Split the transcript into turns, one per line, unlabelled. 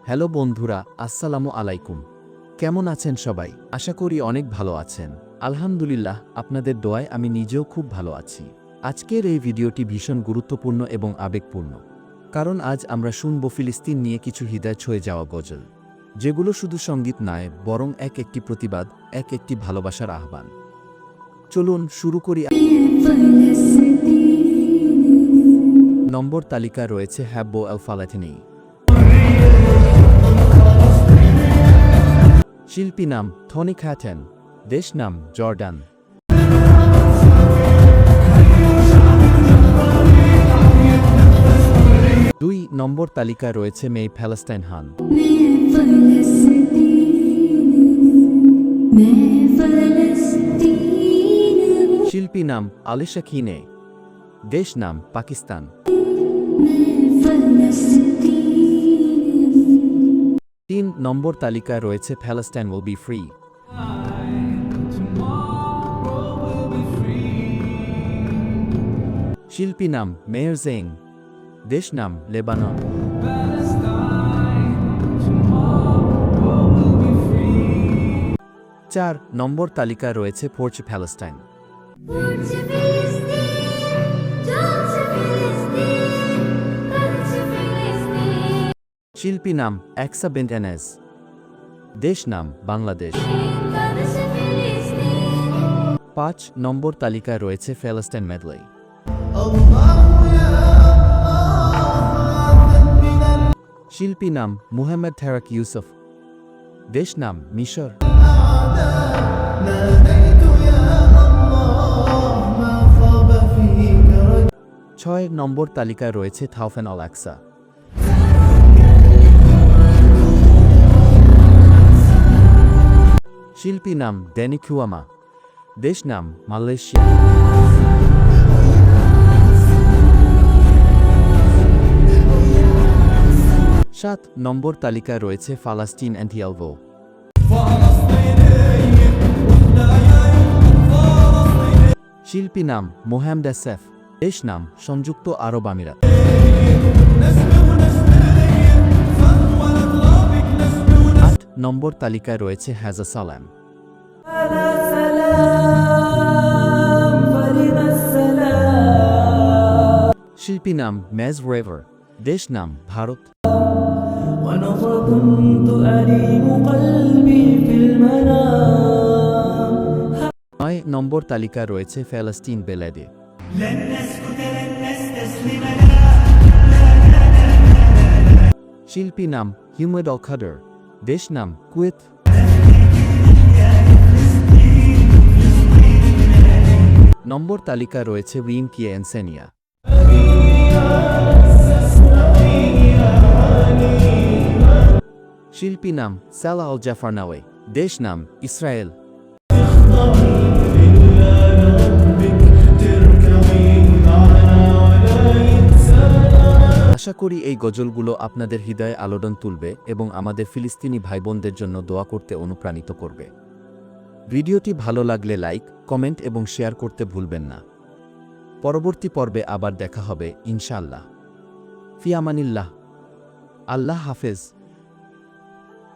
Hello বন্ধুরা, আসসালামু আলাইকুম। কেমন আছেন সবাই? আশা করি অনেক ভালো আছেন। আলহামদুলিল্লাহ, আপনাদের দোয়ায় আমি নিজেও খুব ভালো আছি। আজকের এই ভিডিওটি ভীষণ গুরুত্বপূর্ণ এবং আবেগপূর্ণ, কারণ আজ আমরা শুনব ফিলিস্তিন নিয়ে কিছু হৃদয় ছুঁয়ে যাওয়া গজল, যেগুলো শুধু সঙ্গীত নয়, বরং একটি প্রতিবাদ, একটি ভালোবাসার আহ্বান। চলুন শুরু করি। নম্বর তালিকা রয়েছে হ্যাব্বো আল ফালাতিনি। শিল্পী নাম থনিক হ্যাটেন, দেশ নাম জর্ডান। 2 নম্বর তালিকা রয়েছে মেই প্যালেস্টাইন হান। শিল্পী নাম আলিশা কিনে, দেশ নাম পাকিস্তান। 3 নম্বর তালিকা রয়েছে প্যালেস্টাইন উইল বি ফ্রি। শিল্পী নাম মেয়র জেং, দেশ নাম লেবানন। 4 নম্বর তালিকা রয়েছে ফোর্চ প্যালেস্টাইন। শিল্পী নাম একসা বিনত এনেস, দেশ নাম বাংলাদেশ। 5 নম্বর তালিকায় রয়েছে প্যালেস্টাইন মেডলেই। শিল্পী নাম মুহাম্মদ তারেক ইউসুফ, দেশ নাম মিশর। 6 নম্বর তালিকায় রয়েছে থাউফেন আল আকসা। শিল্পী নাম ড্যানি কুয়ামা, দেশ নাম মালয়েশিয়া। 7 নম্বর তালিকায় রয়েছে ফালাস্তিন অ্যান্টি আলভো। শিল্পী নাম মোহাম্মদ সেফ, দেশ নাম সংযুক্ত আরব আমিরাত। 8 নম্বর তালিকায় রয়েছে হাজা সালাম। শিল্পী নাম মেজ রেভার, দেশ নাম ভারত। 9 নম্বর তালিকায় রয়েছে ফ্যালেস্তিন বেলাডে। শিল্পী নাম হিউমেদ আল খাদর, দেশ নাম কুয়েত। 10 নম্বর তালিকা রয়েছে উইম কিয়ে এনসেনিয়া। শিল্পী নাম সালাহ আল জাফারনাওয়ে, দেশ নাম ইসরায়েল। আশা করি এই গজলগুলো আপনাদের হৃদয়ে আলোড়ন তুলবে এবং আমাদের ফিলিস্তিনি ভাইবোনদের জন্য দোয়া করতে অনুপ্রাণিত করবে। ভিডিওটি ভালো লাগলে লাইক, কমেন্ট এবং শেয়ার করতে ভুলবেন না। পরবর্তী পর্বে আবার দেখা হবে ইনশাআল্লাহ। ফি আমানিল্লাহ। আল্লাহ হাফেজ।